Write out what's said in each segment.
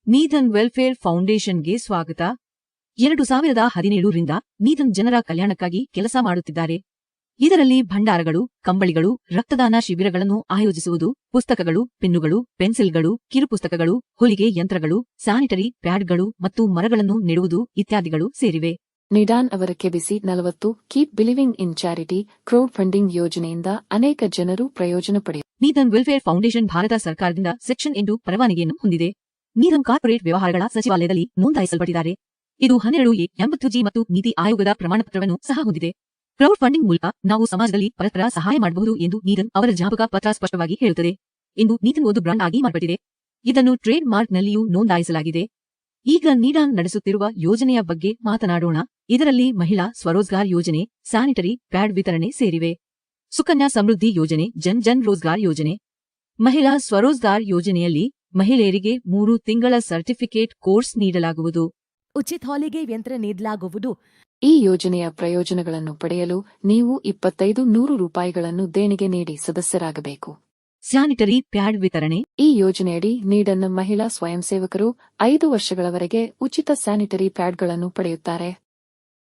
ನೀಧನ್ welfare ಫೌಂಡೇಶನ್ಗೆ ಸ್ವಾಗತ. 2017ರಿಂದ ನೀಧನ್ ಜನರ ಕಲ್ಯಾಣಕ್ಕಾಗಿ ಕೆಲಸ ಮಾಡುತ್ತಿದ್ದಾರೆ. ಇದರಲ್ಲಿ ಭಂಡಾರಗಳು, ಕಂಬಳಿಗಳು, ರಕ್ತದಾನ ಶಿಬಿರಗಳನ್ನು ಆಯೋಜಿಸುವುದು, ಪುಸ್ತಕಗಳು, ಪೆನ್ನುಗಳು, ಪೆನ್ಸಿಲ್ಗಳು, ಕಿರುಪುಸ್ತಕಗಳು, ಹೊಲಿಗೆ ಯಂತ್ರಗಳು, ಸ್ಯಾನಿಟರಿ ಪ್ಯಾಡ್ಗಳು ಮತ್ತು ಮರಗಳನ್ನು ನೆಡುವುದು ಇತ್ಯಾದಿಗಳು ಸೇರಿವೆ. ನಿಡಾನ್ ಅವರ ಕೆಬಿಸಿ 40 ಕೀಪ್ ಬಿಲಿವಿಂಗ್ ಇನ್ ಚಾರಿಟಿ ಕ್ರೌಡ್ ಫಂಡಿಂಗ್ ಯೋಜನೆಯಿಂದ ಅನೇಕ ಜನರು ಪ್ರಯೋಜನ ಪಡೆಯುತ್ತಾರೆ. ನೀಧನ್ ವೆಲ್ಫೇರ್ ಫೌಂಡೇಶನ್ ಭಾರತ ಸರ್ಕಾರದಿಂದ ಸೆಕ್ಷನ್ 8 ಪರವಾನಗಿಯನ್ನು ಹೊಂದಿದೆ. ನೀಧನ್ ಕಾರ್ಪೊರೇಟ್ ವ್ಯವಹಾರಗಳ ಸಚಿವಾಲಯದಲ್ಲಿ ನೋಂದಾಯಿಸಲ್ಪಟ್ಟಿದ್ದಾರೆ. ಇದು 12A80G ಮತ್ತು ನೀತಿ ಆಯೋಗದ ಪ್ರಮಾಣಪತ್ರವನ್ನು ಸಹ ಹೊಂದಿದೆ. ಕ್ರೌಡ್ ಫಂಡಿಂಗ್ ಮೂಲಕ ನಾವು ಸಮಾಜದಲ್ಲಿ ಪರಸ್ಪರ ಸಹಾಯ ಮಾಡಬಹುದು ಎಂದು ನೀಧನ್ ಅವರ ಜ್ಞಾಪಕ ಪತ್ರ ಸ್ಪಷ್ಟವಾಗಿ ಹೇಳುತ್ತದೆ ಎಂದು ನೀಧನ್ ಒಂದು ಬ್ರಾಂಡ್ ಆಗಿ ಮಾರ್ಪಟ್ಟಿದೆ. ಇದನ್ನು ಟ್ರೇಡ್ ಮಾರ್ಕ್ನಲ್ಲಿಯೂ ನೋಂದಾಯಿಸಲಾಗಿದೆ. ಈಗ ನೀಡಾನ್ ನಡೆಸುತ್ತಿರುವ ಯೋಜನೆಯ ಬಗ್ಗೆ ಮಾತನಾಡೋಣ. ಇದರಲ್ಲಿ ಮಹಿಳಾ ಸ್ವರೋಜ್ಗಾರ್ ಯೋಜನೆ, ಸ್ಯಾನಿಟರಿ ಪ್ಯಾಡ್ ವಿತರಣೆ ಸೇರಿವೆ. ಸುಕನ್ಯಾ ಸಮೃದ್ಧಿ ಯೋಜನೆ, ಜನ್ ಜನ್ ರೋಜ್ಗಾರ್ ಯೋಜನೆ. ಮಹಿಳಾ ಸ್ವರೋಜ್ಗಾರ್ ಯೋಜನೆಯಲ್ಲಿ ಮಹಿಳೆಯರಿಗೆ 3 ತಿಂಗಳ ಸರ್ಟಿಫಿಕೇಟ್ ಕೋರ್ಸ್ ನೀಡಲಾಗುವುದು. ಉಚಿತ ಹೊಲಿಗೆ ಯಂತ್ರ ನೀಡಲಾಗುವುದು. ಈ ಯೋಜನೆಯ ಪ್ರಯೋಜನಗಳನ್ನು ಪಡೆಯಲು ನೀವು 2500 ರೂಪಾಯಿಗಳನ್ನು ದೇಣಿಗೆ ನೀಡಿ ಸದಸ್ಯರಾಗಬೇಕು. ಸ್ಯಾನಿಟರಿ ಪ್ಯಾಡ್ ವಿತರಣೆ. ಈ ಯೋಜನೆಯಡಿ ನೀಡನ್ ಮಹಿಳಾ ಸ್ವಯಂ ಸೇವಕರು 5 ವರ್ಷಗಳವರೆಗೆ ಉಚಿತ ಸ್ಯಾನಿಟರಿ ಪ್ಯಾಡ್ಗಳನ್ನು ಪಡೆಯುತ್ತಾರೆ.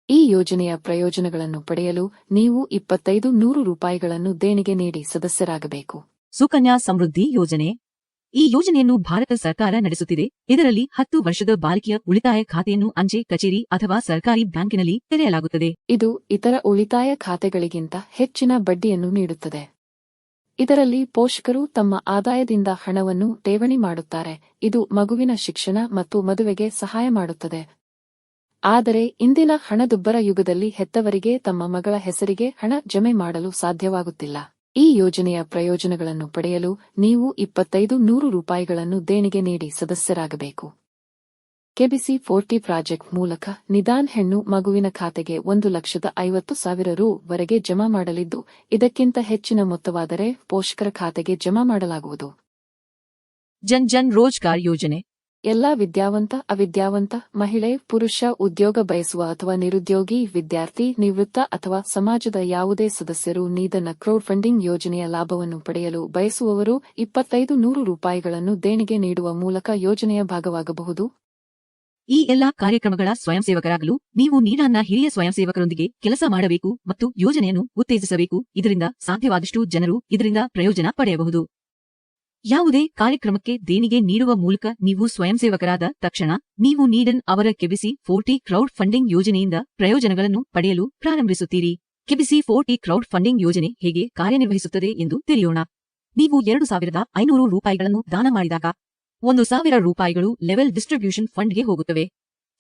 ಈ ಯೋಜನೆಯ ಪ್ರಯೋಜನಗಳನ್ನು ಪಡೆಯಲು ನೀವು 2500 ರೂಪಾಯಿಗಳನ್ನು ದೇಣಿಗೆ ನೀಡಿ ಸದಸ್ಯರಾಗಬೇಕು. ಸುಕನ್ಯಾ ಸಮೃದ್ಧಿ ಯೋಜನೆ. ಈ ಯೋಜನೆಯನ್ನು ಭಾರತ ಸರ್ಕಾರ ನಡೆಸುತ್ತಿದೆ. ಇದರಲ್ಲಿ 10 ವರ್ಷದ ಬಾಲಕಿಯ ಉಳಿತಾಯ ಖಾತೆಯನ್ನು ಅಂಚೆ ಕಚೇರಿ ಅಥವಾ ಸರ್ಕಾರಿ ಬ್ಯಾಂಕಿನಲ್ಲಿ ತೆರೆಯಲಾಗುತ್ತದೆ. ಇದು ಇತರ ಉಳಿತಾಯ ಖಾತೆಗಳಿಗಿಂತ ಹೆಚ್ಚಿನ ಬಡ್ಡಿಯನ್ನು ನೀಡುತ್ತದೆ. ಇದರಲ್ಲಿ ಪೋಷಕರು ತಮ್ಮ ಆದಾಯದಿಂದ ಹಣವನ್ನು ಠೇವಣಿ ಮಾಡುತ್ತಾರೆ. ಇದು ಮಗುವಿನ ಶಿಕ್ಷಣ ಮತ್ತು ಮದುವೆಗೆ ಸಹಾಯ ಮಾಡುತ್ತದೆ. ಆದರೆ ಇಂದಿನ ಹಣದುಬ್ಬರ ಯುಗದಲ್ಲಿ ಹೆತ್ತವರಿಗೆ ತಮ್ಮ ಮಗಳ ಹೆಸರಿಗೆ ಹಣ ಜಮೆ ಮಾಡಲು ಸಾಧ್ಯವಾಗುತ್ತಿಲ್ಲ. ಈ ಯೋಜನೆಯ ಪ್ರಯೋಜನಗಳನ್ನು ಪಡೆಯಲು ನೀವು 2500 ರೂಪಾಯಿಗಳನ್ನು ದೇಣಿಗೆ ನೀಡಿ ಸದಸ್ಯರಾಗಬೇಕು. ಕೆಬಿಸಿ 40 ಪ್ರಾಜೆಕ್ಟ್ ಮೂಲಕ ನಿದಾನ್ ಹೆಣ್ಣು ಮಗುವಿನ ಖಾತೆಗೆ 1,50,000 ರೂ ವರೆಗೆ ಜಮಾ ಮಾಡಲಿದ್ದು, ಇದಕ್ಕಿಂತ ಹೆಚ್ಚಿನ ಮೊತ್ತವಾದರೆ ಪೋಷಕರ ಖಾತೆಗೆ ಜಮಾ ಮಾಡಲಾಗುವುದು. ಜನ್ ಜನ್ ರೋಜ್ಗಾರ್ ಯೋಜನೆ. ಎಲ್ಲಾ ವಿದ್ಯಾವಂತ, ಅವಿದ್ಯಾವಂತ, ಮಹಿಳೆ, ಪುರುಷ, ಉದ್ಯೋಗ ಬಯಸುವ ಅಥವಾ ನಿರುದ್ಯೋಗಿ, ವಿದ್ಯಾರ್ಥಿ, ನಿವೃತ್ತ ಅಥವಾ ಸಮಾಜದ ಯಾವುದೇ ಸದಸ್ಯರು ನೀಧನ್ ಕ್ರೌಡ್ ಫಂಡಿಂಗ್ ಯೋಜನೆಯ ಲಾಭವನ್ನು ಪಡೆಯಲು ಬಯಸುವವರು 2500 ರೂಪಾಯಿಗಳನ್ನು ದೇಣಿಗೆ ನೀಡುವ ಮೂಲಕ ಯೋಜನೆಯ ಭಾಗವಾಗಬಹುದು. ಈ ಎಲ್ಲಾ ಕಾರ್ಯಕ್ರಮಗಳ ಸ್ವಯಂಸೇವಕರಾಗಲು ನೀವು ನೀಡಾನ್ನ ಹಿರಿಯ ಸ್ವಯಂಸೇವಕರೊಂದಿಗೆ ಕೆಲಸ ಮಾಡಬೇಕು ಮತ್ತು ಯೋಜನೆಯನ್ನು ಉತ್ತೇಜಿಸಬೇಕು. ಇದರಿಂದ ಸಾಧ್ಯವಾದಷ್ಟು ಜನರು ಇದರಿಂದ ಪ್ರಯೋಜನ ಪಡೆಯಬಹುದು. ಯಾವುದೇ ಕಾರ್ಯಕ್ರಮಕ್ಕೆ ದೇಣಿಗೆ ನೀಡುವ ಮೂಲಕ ನೀವು ಸ್ವಯಂಸೇವಕರಾದ ತಕ್ಷಣ ನೀವು ನೀಡನ್ ಅವರ ಕೆಬಿಸಿ 40 ಕ್ರೌಡ್ ಫಂಡಿಂಗ್ ಯೋಜನೆಯಿಂದ ಪ್ರಯೋಜನಗಳನ್ನು ಪಡೆಯಲು ಪ್ರಾರಂಭಿಸುತ್ತೀರಿ. ಕೆಬಿಸಿ 40 ಕ್ರೌಡ್ ಫಂಡಿಂಗ್ ಯೋಜನೆ ಹೇಗೆ ಕಾರ್ಯನಿರ್ವಹಿಸುತ್ತದೆ ಎಂದು ತಿಳಿಯೋಣ. ನೀವು 2,500 ರೂಪಾಯಿಗಳನ್ನು ದಾನ ಮಾಡಿದಾಗ 1,000 ರೂಪಾಯಿಗಳು ಲೆವೆಲ್ ಡಿಸ್ಟ್ರಿಬ್ಯೂಷನ್ ಫಂಡ್ಗೆ ಹೋಗುತ್ತವೆ.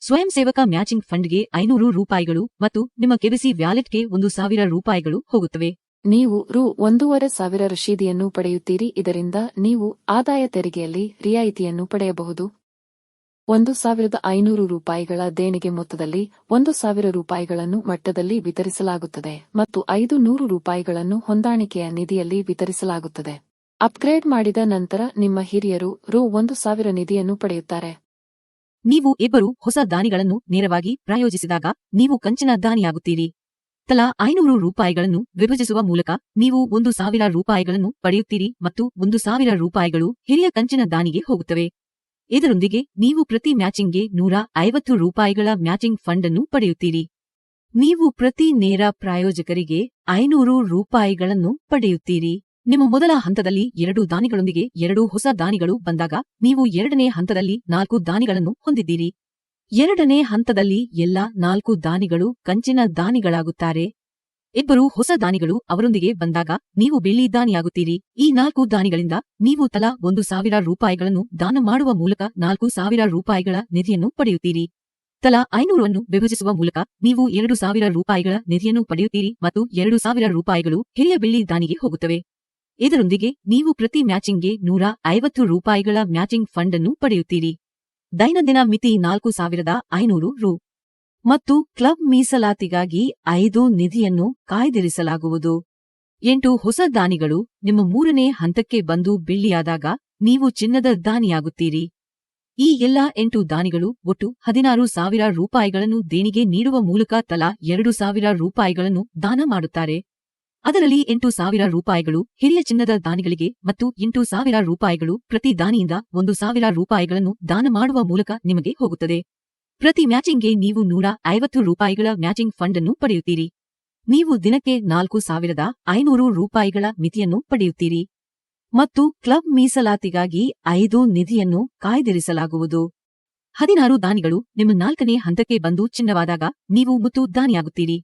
ಸ್ವಯಂಸೇವಕ ಮ್ಯಾಚಿಂಗ್ ಫಂಡ್ಗೆ 500 ರೂಪಾಯಿಗಳು ಮತ್ತು ನಿಮ್ಮ ಕೆಬಿಸಿ ವ್ಯಾಲೆಟ್ಗೆ 1,000 ರೂಪಾಯಿಗಳು ಹೋಗುತ್ತವೆ. ನೀವು ರೂ 1,500 ರಶೀದಿಯನ್ನು ಪಡೆಯುತ್ತೀರಿ. ಇದರಿಂದ ನೀವು ಆದಾಯ ತೆರಿಗೆಯಲ್ಲಿ ರಿಯಾಯಿತಿಯನ್ನು ಪಡೆಯಬಹುದು. 1,500 ರೂಪಾಯಿಗಳ ದೇಣಿಗೆ ಮೊತ್ತದಲ್ಲಿ 1,000 ರೂಪಾಯಿಗಳನ್ನು ಮಟ್ಟದಲ್ಲಿ ವಿತರಿಸಲಾಗುತ್ತದೆ ಮತ್ತು 500 ರೂಪಾಯಿಗಳನ್ನು ಹೊಂದಾಣಿಕೆಯ ನಿಧಿಯಲ್ಲಿ ವಿತರಿಸಲಾಗುತ್ತದೆ. ಅಪ್ಗ್ರೇಡ್ ಮಾಡಿದ ನಂತರ ನಿಮ್ಮ ಹಿರಿಯರು ರೂ 1,000 ನಿಧಿಯನ್ನು ಪಡೆಯುತ್ತಾರೆ. ನೀವು ಇಬ್ಬರು ಹೊಸ ದಾನಿಗಳನ್ನು ನೇರವಾಗಿ ಪ್ರಾಯೋಜಿಸಿದಾಗ ನೀವು ಕಂಚಿನ ದಾನಿಯಾಗುತ್ತೀರಿ. ತಲಾ 500 ರೂಪಾಯಿಗಳನ್ನು ವಿಭಜಿಸುವ ಮೂಲಕ ನೀವು 1,000 ರೂಪಾಯಿಗಳನ್ನು ಪಡೆಯುತ್ತೀರಿ ಮತ್ತು 1,000 ರೂಪಾಯಿಗಳು ಹಿರಿಯ ಕಂಚಿನ ದಾನಿಗೆ ಹೋಗುತ್ತವೆ. ಇದರೊಂದಿಗೆ ನೀವು ಪ್ರತಿ ಮ್ಯಾಚಿಂಗ್ಗೆ 150 ರೂಪಾಯಿಗಳ ಮ್ಯಾಚಿಂಗ್ ಫಂಡ್ ಅನ್ನು ಪಡೆಯುತ್ತೀರಿ. ನೀವು ಪ್ರತಿ ನೇರ ಪ್ರಾಯೋಜಕರಿಗೆ 500 ರೂಪಾಯಿಗಳನ್ನು ಪಡೆಯುತ್ತೀರಿ. ನಿಮ್ಮ ಮೊದಲ ಹಂತದಲ್ಲಿ 2 ದಾನಿಗಳೊಂದಿಗೆ 2 ಹೊಸ ದಾನಿಗಳು ಬಂದಾಗ ನೀವು 2ನೇ ಹಂತದಲ್ಲಿ 4 ದಾನಿಗಳನ್ನು ಹೊಂದಿದ್ದೀರಿ. 2ನೇ ಹಂತದಲ್ಲಿ ಎಲ್ಲಾ 4 ದಾನಿಗಳು ಕಂಚಿನ ದಾನಿಗಳಾಗುತ್ತಾರೆ. ಇಬ್ಬರು ಹೊಸ ದಾನಿಗಳು ಅವರೊಂದಿಗೆ ಬಂದಾಗ ನೀವು ಬೆಳ್ಳಿ ದಾನಿಯಾಗುತ್ತೀರಿ. ಈ 4 ದಾನಿಗಳಿಂದ ನೀವು ತಲಾ 1,000 ರೂಪಾಯಿಗಳನ್ನು ದಾನ ಮಾಡುವ ಮೂಲಕ 4,000 ರೂಪಾಯಿಗಳ ನಿಧಿಯನ್ನು ಪಡೆಯುತ್ತೀರಿ. ತಲಾ 500 ಅನ್ನು ವಿಭಜಿಸುವ ಮೂಲಕ ನೀವು 2,000 ರೂಪಾಯಿಗಳ ನಿಧಿಯನ್ನು ಪಡೆಯುತ್ತೀರಿ ಮತ್ತು 2,000 ರೂಪಾಯಿಗಳು ಹಿರಿಯ ಬೆಳ್ಳಿ ದಾನಿಗೆ ಹೋಗುತ್ತವೆ. ಇದರೊಂದಿಗೆ ನೀವು ಪ್ರತಿ ಮ್ಯಾಚಿಂಗ್ಗೆ 150 ರೂಪಾಯಿಗಳ ಮ್ಯಾಚಿಂಗ್ ಫಂಡ್ ಅನ್ನು ಪಡೆಯುತ್ತೀರಿ. ದೈನಂದಿನ ಮಿತಿ 4,500 ರೂ. ಮತ್ತು ಕ್ಲಬ್ ಮೀಸಲಾತಿಗಾಗಿ 5 ನಿಧಿಯನ್ನು ಕಾಯ್ದಿರಿಸಲಾಗುವುದು. 8 ಹೊಸ ದಾನಿಗಳು ನಿಮ್ಮ 3ನೇ ಹಂತಕ್ಕೆ ಬಂದು ಬೆಳ್ಳಿಯಾದಾಗ ನೀವು ಚಿನ್ನದ ದಾನಿಯಾಗುತ್ತೀರಿ. ಈ ಎಲ್ಲಾ 8 ದಾನಿಗಳು ಒಟ್ಟು 16,000 ರೂಪಾಯಿಗಳನ್ನು ದೇಣಿಗೆ ನೀಡುವ ಮೂಲಕ ತಲಾ 2,000 ರೂಪಾಯಿಗಳನ್ನು ದಾನ ಮಾಡುತ್ತಾರೆ. ಅದರಲ್ಲಿ 8,000 ರೂಪಾಯಿಗಳು ಹಿರಿಯ ಚಿನ್ನದ ದಾನಿಗಳಿಗೆ ಮತ್ತು 8,000 ರೂಪಾಯಿಗಳು ಪ್ರತಿ ದಾನಿಯಿಂದ 1,000 ರೂಪಾಯಿಗಳನ್ನು ದಾನ ಮಾಡುವ ಮೂಲಕ ನಿಮಗೆ ಹೋಗುತ್ತದೆ. ಪ್ರತಿ ಮ್ಯಾಚಿಂಗ್ಗೆ ನೀವು 150 ರೂಪಾಯಿಗಳ ಮ್ಯಾಚಿಂಗ್ ಫಂಡ್ ಅನ್ನು ಪಡೆಯುತ್ತೀರಿ. ನೀವು ದಿನಕ್ಕೆ 4,500 ರೂಪಾಯಿಗಳ ಮಿತಿಯನ್ನು ಪಡೆಯುತ್ತೀರಿ. ಮತ್ತು ಕ್ಲಬ್ ಮೀಸಲಾತಿಗಾಗಿ 5 ನಿಧಿಯನ್ನು ಕಾಯ್ದಿರಿಸಲಾಗುವುದು. 16 ದಾನಿಗಳು ನಿಮ್ಮ 4ನೇ ಹಂತಕ್ಕೆ ಬಂದು ಚಿನ್ನವಾದಾಗ ನೀವು ಮುತ್ತು ದಾನಿಯಾಗುತ್ತೀರಿ.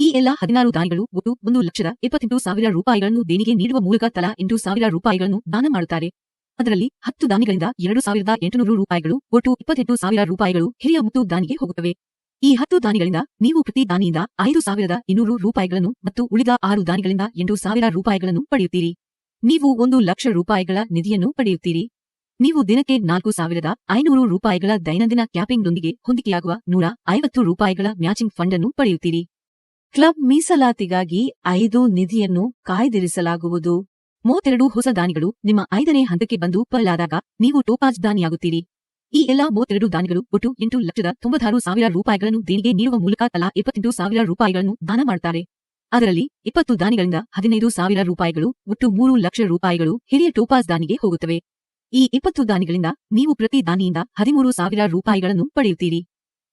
ಈ ಎಲ್ಲಾ 16 ದಾನಿಗಳು ಒಟ್ಟು 1,28,000 ರೂಪಾಯಿಗಳನ್ನು ದೇಣಿಗೆ ನೀಡುವ ಮೂಲಕ ತಲಾ 8,000 ರೂಪಾಯಿಗಳನ್ನು ದಾನ ಮಾಡುತ್ತಾರೆ. ಅದರಲ್ಲಿ 10 ದಾನಿಗಳಿಂದ 2,800 ರೂಪಾಯಿಗಳು ಒಟ್ಟು 28,000 ರೂಪಾಯಿಗಳು ಹಿರಿಯ ಮುತ್ತು ದಾನಿಗೆ ಹೋಗುತ್ತವೆ. ಈ 10 ದಾನಿಗಳಿಂದ ನೀವು ಪ್ರತಿ ದಾನಿಯಿಂದ 5,200 ರೂಪಾಯಿಗಳನ್ನು ಮತ್ತು ಉಳಿದ 6 ದಾನಿಗಳಿಂದ 8,000 ರೂಪಾಯಿಗಳನ್ನು ಪಡೆಯುತ್ತೀರಿ. ನೀವು 1,00,000 ರೂಪಾಯಿಗಳ ನಿಧಿಯನ್ನು ಪಡೆಯುತ್ತೀರಿ. ನೀವು ದಿನಕ್ಕೆ 4,500 ರೂಪಾಯಿಗಳ ದೈನಂದಿನ ಕ್ಯಾಪಿಂಗ್ನೊಂದಿಗೆ ಹೊಂದಿಕೆಯಾಗುವ 150 ರೂಪಾಯಿಗಳ ಮ್ಯಾಚಿಂಗ್ ಫಂಡ್ ಅನ್ನು ಪಡೆಯುತ್ತೀರಿ. ಕ್ಲಬ್ ಮೀಸಲಾತಿಗಾಗಿ 5 ನಿಧಿಯನ್ನು ಕಾಯ್ದಿರಿಸಲಾಗುವುದು. 32 ಹೊಸ ದಾನಿಗಳು ನಿಮ್ಮ 5ನೇ ಹಂತಕ್ಕೆ ಬಂದು ಪಲ್ಲಾದಾಗ ನೀವು ಟೋಪಾಜ್ ದಾನಿಯಾಗುತ್ತೀರಿ. ಈ ಎಲ್ಲಾ 32 ದಾನಿಗಳು ಒಟ್ಟು 8,96,000 ರೂಪಾಯಿಗಳನ್ನು ದೇಣಿಗೆ ನೀಡುವ ಮೂಲಕ ತಲಾ 28,000 ರೂಪಾಯಿಗಳನ್ನು ದಾನ ಮಾಡುತ್ತಾರೆ. ಅದರಲ್ಲಿ 20 ದಾನಿಗಳಿಂದ 15,000 ರೂಪಾಯಿಗಳು ಒಟ್ಟು 3,00,000 ರೂಪಾಯಿಗಳು ಹಿರಿಯ ಟೋಪಾಜ್ ದಾನಿಗೆ ಹೋಗುತ್ತವೆ. ಈ 20 ದಾನಿಗಳಿಂದ ನೀವು ಪ್ರತಿ ದಾನಿಯಿಂದ 13,000 ರೂಪಾಯಿಗಳನ್ನು ಪಡೆಯುತ್ತೀರಿ.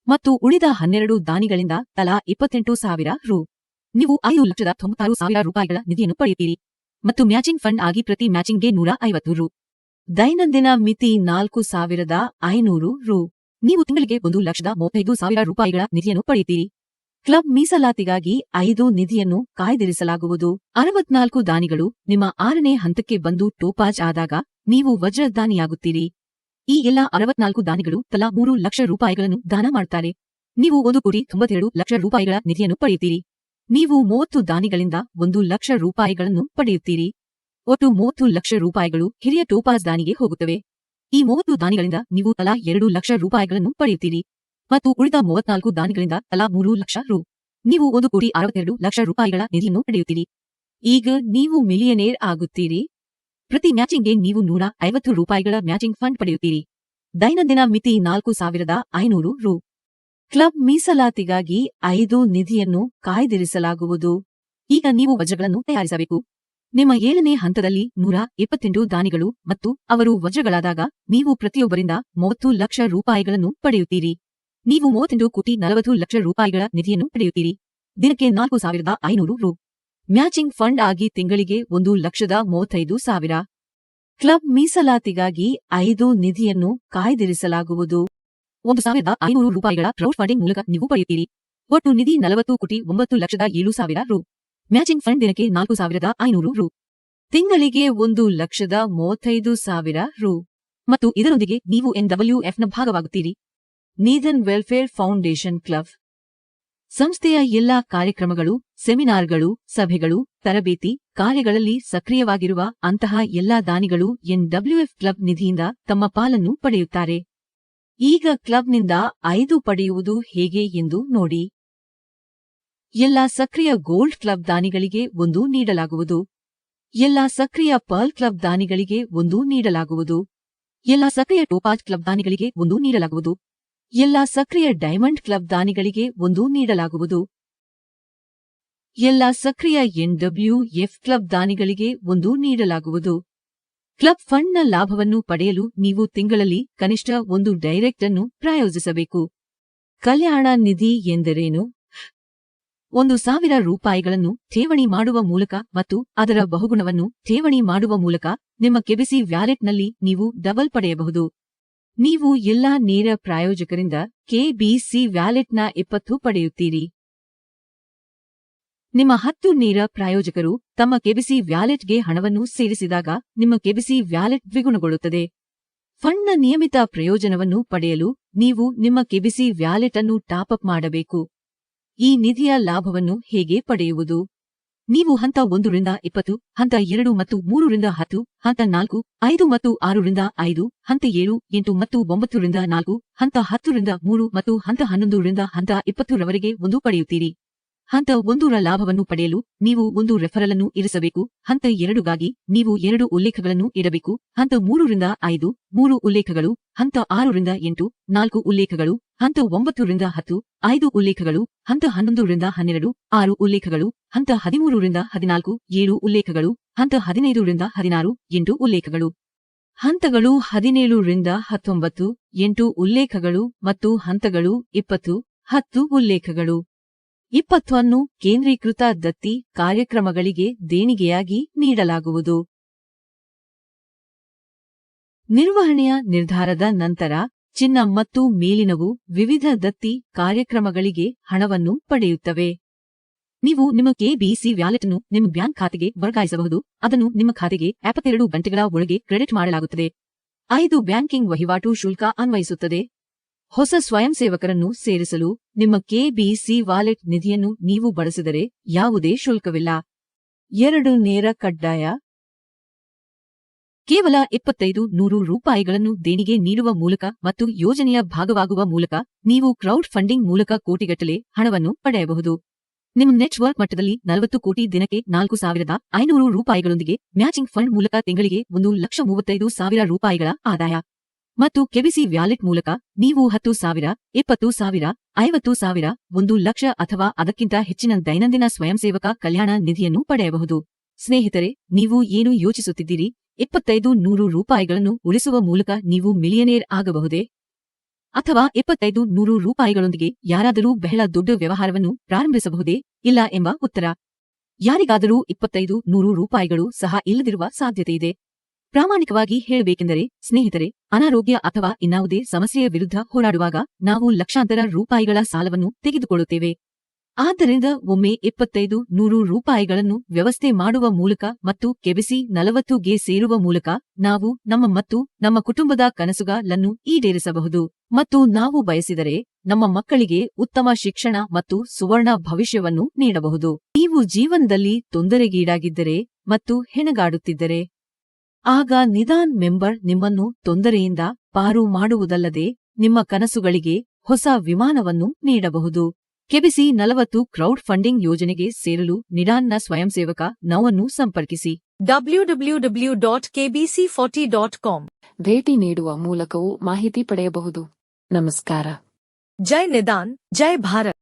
ಮತ್ತು ಉಳಿದ 12 ದಾನಿಗಳಿಂದ ತಲಾ 28,000 ರು. ನೀವು 5,96,000 ರೂಪಾಯಿಗಳ ನಿಧಿಯನ್ನು ಪಡೆಯುತ್ತೀರಿ. ಮತ್ತು ಮ್ಯಾಚಿಂಗ್ ಫಂಡ್ ಆಗಿ ಪ್ರತಿ ಮ್ಯಾಚಿಂಗ್ಗೆ 150 ರು. ದೈನಂದಿನ ಮಿತಿ 4,500 ರು. ನೀವು ತಿಂಗಳಿಗೆ 1,35,000 ರೂಪಾಯಿಗಳ ನಿಧಿಯನ್ನು ಪಡೆಯುತ್ತೀರಿ. ಕ್ಲಬ್ ಮೀಸಲಾತಿಗಾಗಿ 5 ನಿಧಿಯನ್ನು ಕಾಯ್ದಿರಿಸಲಾಗುವುದು. 64 ದಾನಿಗಳು ನಿಮ್ಮ 6ನೇ ಹಂತಕ್ಕೆ ಬಂದು ಟೋಪಾಜ್ ಆದಾಗ ನೀವು ವಜ್ರ ದಾನಿಯಾಗುತ್ತೀರಿ. ಈ ಎಲ್ಲಾ 64 ದಾನಿಗಳು ತಲಾ 3,00,000 ರೂಪಾಯಿಗಳನ್ನು ದಾನ ಮಾಡುತ್ತಾರೆ. ನೀವು 1,92,00,000 ರೂಪಾಯಿಗಳ ನಿಧಿಯನ್ನು ಪಡೆಯುತ್ತೀರಿ. ನೀವು 30 ದಾನಿಗಳಿಂದ 1,00,000 ರೂಪಾಯಿಗಳನ್ನು ಪಡೆಯುತ್ತೀರಿ. ಒಟ್ಟು 30,00,000 ರೂಪಾಯಿಗಳು ಹಿರಿಯ ಟೋಪಾಜ್ ದಾನಿಗೆ ಹೋಗುತ್ತವೆ. ಈ 30 ದಾನಿಗಳಿಂದ ನೀವು ತಲಾ 2,00,000 ರೂಪಾಯಿಗಳನ್ನು ಪಡೆಯುತ್ತೀರಿ. ಮತ್ತು ಉಳಿದ 34 ದಾನಿಗಳಿಂದ ತಲಾ 3,00,000 ರು. ನೀವು 1,62,00,000 ರೂಪಾಯಿಗಳ ನಿಧಿಯನ್ನು ಪಡೆಯುತ್ತೀರಿ. ಈಗ ನೀವು ಮಿಲಿಯನೇರ್ ಆಗುತ್ತೀರಿ. ಪ್ರತಿ ಮ್ಯಾಚಿಂಗ್ಗೆ ನೀವು 150 ರೂಪಾಯಿಗಳ ಮ್ಯಾಚಿಂಗ್ ಫಂಡ್ ಪಡೆಯುತ್ತೀರಿ. ದೈನಂದಿನ ಮಿತಿ 4,500 ರು. ಕ್ಲಬ್ ಮೀಸಲಾತಿಗಾಗಿ 5 ನಿಧಿಯನ್ನು ಕಾಯ್ದಿರಿಸಲಾಗುವುದು. ಈಗ ನೀವು ವಜ್ರಗಳನ್ನು ತಯಾರಿಸಬೇಕು. ನಿಮ್ಮ 7ನೇ ಹಂತದಲ್ಲಿ 128 ದಾನಿಗಳು ಮತ್ತು ಅವರು ವಜ್ರಗಳಾದಾಗ ನೀವು ಪ್ರತಿಯೊಬ್ಬರಿಂದ 30,00,000 ರೂಪಾಯಿಗಳನ್ನು ಪಡೆಯುತ್ತೀರಿ. ನೀವು 38,40,00,000 ರೂಪಾಯಿಗಳ ನಿಧಿಯನ್ನು ಪಡೆಯುತ್ತೀರಿ. ದಿನಕ್ಕೆ 4,500 ರು. ಮ್ಯಾಚಿಂಗ್ ಫಂಡ್ ಆಗಿ ತಿಂಗಳಿಗೆ 1,35,000. ಕ್ಲಬ್ ಮೀಸಲಾತಿಗಾಗಿ 5 ನಿಧಿಯನ್ನು ಕಾಯ್ದಿರಿಸಲಾಗುವುದು. 1,500 ರೂಪಾಯಿಗಳ ಕ್ರೌಡ್ ಫಂಡಿಂಗ್ ಮೂಲಕ ನೀವು ಪಡೆಯುತ್ತೀರಿ. ಒಟ್ಟು ನಿಧಿ 40,09,07,000 ರು. ಮ್ಯಾಚಿಂಗ್ ಫಂಡ್ ದಿನಕ್ಕೆ 4,500 ರು. ತಿಂಗಳಿಗೆ 1,35,000 ರು. ಮತ್ತು ಇದರೊಂದಿಗೆ ನೀವು NWF ನ ಭಾಗವಾಗುತ್ತೀರಿ. ನೀದನ್ ವೆಲ್ಫೇರ್ ಫೌಂಡೇಶನ್ ಕ್ಲಬ್ ಸಂಸ್ಥೆಯ ಎಲ್ಲಾ ಕಾರ್ಯಕ್ರಮಗಳು, ಸೆಮಿನಾರ್ಗಳು, ಸಭೆಗಳು, ತರಬೇತಿ ಕಾರ್ಯಗಳಲ್ಲಿ ಸಕ್ರಿಯವಾಗಿರುವ ಅಂತಹ ಎಲ್ಲಾ ದಾನಿಗಳು NWF ಕ್ಲಬ್ ನಿಧಿಯಿಂದ ತಮ್ಮ ಪಾಲನ್ನು ಪಡೆಯುತ್ತಾರೆ. ಈಗ ಕ್ಲಬ್ನಿಂದ 5 ಪಡೆಯುವುದು ಹೇಗೆ ಎಂದು ನೋಡಿ. ಎಲ್ಲಾ ಸಕ್ರಿಯ ಗೋಲ್ಡ್ ಕ್ಲಬ್ ದಾನಿಗಳಿಗೆ 1 ನೀಡಲಾಗುವುದು. ಎಲ್ಲಾ ಸಕ್ರಿಯ ಪರ್ಲ್ ಕ್ಲಬ್ ದಾನಿಗಳಿಗೆ 1 ನೀಡಲಾಗುವುದು. ಎಲ್ಲಾ ಸಕ್ರಿಯ ಟೋಪಾಜ್ ಕ್ಲಬ್ ದಾನಿಗಳಿಗೆ 1 ನೀಡಲಾಗುವುದು. ಎಲ್ಲಾ ಸಕ್ರಿಯ ಡೈಮಂಡ್ ಕ್ಲಬ್ ದಾನಿಗಳಿಗೆ 1 ನೀಡಲಾಗುವುದು. ಎಲ್ಲಾ ಸಕ್ರಿಯ NWF ಕ್ಲಬ್ ದಾನಿಗಳಿಗೆ 1 ನೀಡಲಾಗುವುದು. ಕ್ಲಬ್ ಫಂಡ್ನ ಲಾಭವನ್ನು ಪಡೆಯಲು ನೀವು ತಿಂಗಳಲ್ಲಿ ಕನಿಷ್ಠ 1 ಡೈರೆಕ್ಟ್ ಅನ್ನು ಪ್ರಾಯೋಜಿಸಬೇಕು. ಕಲ್ಯಾಣ ನಿಧಿ ಎಂದರೇನು? 1,000 ರೂಪಾಯಿಗಳನ್ನು ಠೇವಣಿ ಮಾಡುವ ಮೂಲಕ ಮತ್ತು ಅದರ ಬಹುಗುಣವನ್ನು ಠೇವಣಿ ಮಾಡುವ ಮೂಲಕ ನಿಮ್ಮ ಕೆಬಿಸಿ ವ್ಯಾಲೆಟ್ನಲ್ಲಿ ನೀವು ಡಬಲ್ ಪಡೆಯಬಹುದು. ನೀವು ಎಲ್ಲಾ ನೇರ ಪ್ರಾಯೋಜಕರಿಂದ ಕೆಬಿಸಿ ವ್ಯಾಲೆಟ್ನ 20 ಪಡೆಯುತ್ತೀರಿ. ನಿಮ್ಮ 10 ನೇರ ಪ್ರಾಯೋಜಕರು ತಮ್ಮ ಕೆಬಿಸಿ ವ್ಯಾಲೆಟ್ಗೆ ಹಣವನ್ನು ಸೇರಿಸಿದಾಗ ನಿಮ್ಮ ಕೆಬಿಸಿ ವ್ಯಾಲೆಟ್ ದ್ವಿಗುಣಗೊಳ್ಳುತ್ತದೆ. ಫಂಡ್ನ ನಿಯಮಿತ ಪ್ರಯೋಜನವನ್ನು ಪಡೆಯಲು ನೀವು ನಿಮ್ಮ ಕೆಬಿಸಿ ವ್ಯಾಲೆಟ್ ಅನ್ನು ಟಾಪ್ ಅಪ್ ಮಾಡಬೇಕು. ಈ ನಿಧಿಯ ಲಾಭವನ್ನು ಹೇಗೆ ಪಡೆಯುವುದು? ನೀವು ಹಂತ 1 ರಿಂದ 20, ಹಂತ 2 ಮತ್ತು 3 ರಿಂದ 10, ಹಂತ 4, 5 ಮತ್ತು 6 ರಿಂದ 5, ಹಂತ 7, 8 ಮತ್ತು 9 ರಿಂದ 4, ಹಂತ 10 ರಿಂದ 3 ಮತ್ತು ಹಂತ 11 ರಿಂದ ಹಂತ 20 ರವರೆಗೆ 1 ಪಡೆಯುತ್ತೀರಿ. ಹಂತ 1ರ ಲಾಭವನ್ನು ಪಡೆಯಲು ನೀವು ಒಂದು ರೆಫರಲ್ ಅನ್ನು ಇರಿಸಬೇಕು. ಹಂತ 2ಗಾಗಿ ನೀವು 2 ಉಲ್ಲೇಖಗಳನ್ನು ಇಡಬೇಕು. ಹಂತ 3ರಿಂದ 5 3 ಉಲ್ಲೇಖಗಳು. ಹಂತ 6ರಿಂದ 8 4 ಉಲ್ಲೇಖಗಳು. ಹಂತ 9ರಿಂದ 10 5 ಉಲ್ಲೇಖಗಳು. ಹಂತ 11ರಿಂದ 12 6 ಉಲ್ಲೇಖಗಳು. ಹಂತ 13ರಿಂದ 14 7 ಉಲ್ಲೇಖಗಳು. ಹಂತ 15ರಿಂದ 16 8 ಉಲ್ಲೇಖಗಳು. ಹಂತಗಳು 17ರಿಂದ 19 8 ಉಲ್ಲೇಖಗಳು ಮತ್ತು ಹಂತಗಳು 20 10 ಉಲ್ಲೇಖಗಳು. 20 ಅನ್ನು ಕೇಂದ್ರೀಕೃತ ದತ್ತಿ ಕಾರ್ಯಕ್ರಮಗಳಿಗೆ ದೇಣಿಗೆಯಾಗಿ ನೀಡಲಾಗುವುದು. ನಿರ್ವಹಣೆಯ ನಿರ್ಧಾರದ ನಂತರ ಚಿನ್ನ ಮತ್ತು ಮೇಲಿನವು ವಿವಿಧ ದತ್ತಿ ಕಾರ್ಯಕ್ರಮಗಳಿಗೆ ಹಣವನ್ನು ಪಡೆಯುತ್ತವೆ. ನೀವು ನಿಮ್ಮ ಕೆಬಿಸಿ ವ್ಯಾಲೆಟ್ ಅನ್ನು ನಿಮ್ಮ ಬ್ಯಾಂಕ್ ಖಾತೆಗೆ ವರ್ಗಾಯಿಸಬಹುದು. ಅದನ್ನು ನಿಮ್ಮ ಖಾತೆಗೆ 72 ಗಂಟೆಗಳ ಒಳಗೆ ಕ್ರೆಡಿಟ್ ಮಾಡಲಾಗುತ್ತದೆ. 5 ಬ್ಯಾಂಕಿಂಗ್ ವಹಿವಾಟು ಶುಲ್ಕ ಅನ್ವಯಿಸುತ್ತದೆ. ಹೊಸ ಸ್ವಯಂಸೇವಕರನ್ನು ಸೇರಿಸಲು ನಿಮ್ಮ ಕೆಬಿಸಿ ವಾಲೆಟ್ ನಿಧಿಯನ್ನು ನೀವು ಬಳಸಿದರೆ ಯಾವುದೇ ಶುಲ್ಕವಿಲ್ಲ. 2 ನೇರ ಕಡ್ಡಾಯ. ಕೇವಲ 2500 ರೂಪಾಯಿಗಳನ್ನು ದೇಣಿಗೆ ನೀಡುವ ಮೂಲಕ ಮತ್ತು ಯೋಜನೆಯ ಭಾಗವಾಗುವ ಮೂಲಕ ನೀವು ಕ್ರೌಡ್ ಫಂಡಿಂಗ್ ಮೂಲಕ ಕೋಟಿಗಟ್ಟಲೆ ಹಣವನ್ನು ಪಡೆಯಬಹುದು. ನಿಮ್ಮ ನೆಟ್ವರ್ಕ್ ಮಟ್ಟದಲ್ಲಿ 40 ಕೋಟಿ ದಿನಕ್ಕೆ 4500 ರೂಪಾಯಿಗಳೊಂದಿಗೆ ಮ್ಯಾಚಿಂಗ್ ಫಂಡ್ ಮೂಲಕ ತಿಂಗಳಿಗೆ 1,35,000 ರೂಪಾಯಿಗಳ ಆದಾಯ. ಮತ್ತು ಕೆಬಿಸಿ ವ್ಯಾಲೆಟ್ ಮೂಲಕ ನೀವು 10,000 20,000 50,000 1 ಲಕ್ಷ ಅಥವಾ ಅದಕ್ಕಿಂತ ಹೆಚ್ಚಿನ ದೈನಂದಿನ ಸ್ವಯಂಸೇವಕ ಕಲ್ಯಾಣ ನಿಧಿಯನ್ನು ಪಡೆಯಬಹುದು. ಸ್ನೇಹಿತರೆ, ನೀವು ಏನು ಯೋಚಿಸುತ್ತಿದ್ದೀರಿ? 2500 ರೂಪಾಯಿಗಳನ್ನು ಉಳಿಸುವ ಮೂಲಕ ನೀವು ಮಿಲಿಯನೇರ್ ಆಗಬಹುದೇ? ಅಥವಾ 2500 ರೂಪಾಯಿಗಳೊಂದಿಗೆ ಯಾರಾದರೂ ಬಹಳ ದೊಡ್ಡ ವ್ಯವಹಾರವನ್ನು ಪ್ರಾರಂಭಿಸಬಹುದೇ? ಇಲ್ಲ ಎಂಬ ಉತ್ತರ. ಯಾರಿಗಾದರೂ 2500 ರೂಪಾಯಿಗಳು ಸಹ ಇಲ್ಲದಿರುವ ಸಾಧ್ಯತೆಯಿದೆ. ಪ್ರಾಮಾಣಿಕವಾಗಿ ಹೇಳಬೇಕೆಂದರೆ ಸ್ನೇಹಿತರೆ, ಅನಾರೋಗ್ಯ ಅಥವಾ ಇನ್ನಾವುದೇ ಸಮಸ್ಯೆಯ ವಿರುದ್ಧ ಹೋರಾಡುವಾಗ ನಾವು ಲಕ್ಷಾಂತರ ರೂಪಾಯಿಗಳ ಸಾಲವನ್ನು ತೆಗೆದುಕೊಳ್ಳುತ್ತೇವೆ. ಆದ್ದರಿಂದ ಒಮ್ಮೆ 2500 ರೂಪಾಯಿಗಳನ್ನು ವ್ಯವಸ್ಥೆ ಮಾಡುವ ಮೂಲಕ ಮತ್ತು ಕೆಬಿಸಿ 40ಗೆ ಸೇರುವ ಮೂಲಕ ನಾವು ನಮ್ಮ ಮತ್ತು ನಮ್ಮ ಕುಟುಂಬದ ಕನಸುಗಳನ್ನು ಈಡೇರಿಸಬಹುದು. ಮತ್ತು ನಾವು ಬಯಸಿದರೆ ನಮ್ಮ ಮಕ್ಕಳಿಗೆ ಉತ್ತಮ ಶಿಕ್ಷಣ ಮತ್ತು ಸುವರ್ಣ ಭವಿಷ್ಯವನ್ನು ನೀಡಬಹುದು. ನೀವು ಜೀವನದಲ್ಲಿ ತೊಂದರೆಗೀಡಾಗಿದ್ದರೆ ಮತ್ತು ಹೆಣಗಾಡುತ್ತಿದ್ದರೆ ಆಗ ನಿದಾನ್ ಮೆಂಬರ್ ನಿಮ್ಮನ್ನು ತೊಂದರೆಯಿಂದ ಪಾರು ಮಾಡುವುದಲ್ಲದೆ ನಿಮ್ಮ ಕನಸುಗಳಿಗೆ ಹೊಸ ವಿಮಾನವನ್ನು ನೀಡಬಹುದು. ಕೆಬಿಸಿ 40 ಕ್ರೌಡ್ ಫಂಡಿಂಗ್ ಯೋಜನೆಗೆ ಸೇರಲು ನಿಡಾನ್ನ ಸ್ವಯಂಸೇವಕ ನೌವನ್ನು ಸಂಪರ್ಕಿಸಿ. www.kbc40.com ಭೇಟಿ ನೀಡುವ ಮೂಲಕವೂ ಮಾಹಿತಿ ಪಡೆಯಬಹುದು. ನಮಸ್ಕಾರ. ಜೈ ನಿದಾನ್, ಜೈ ಭಾರತ್.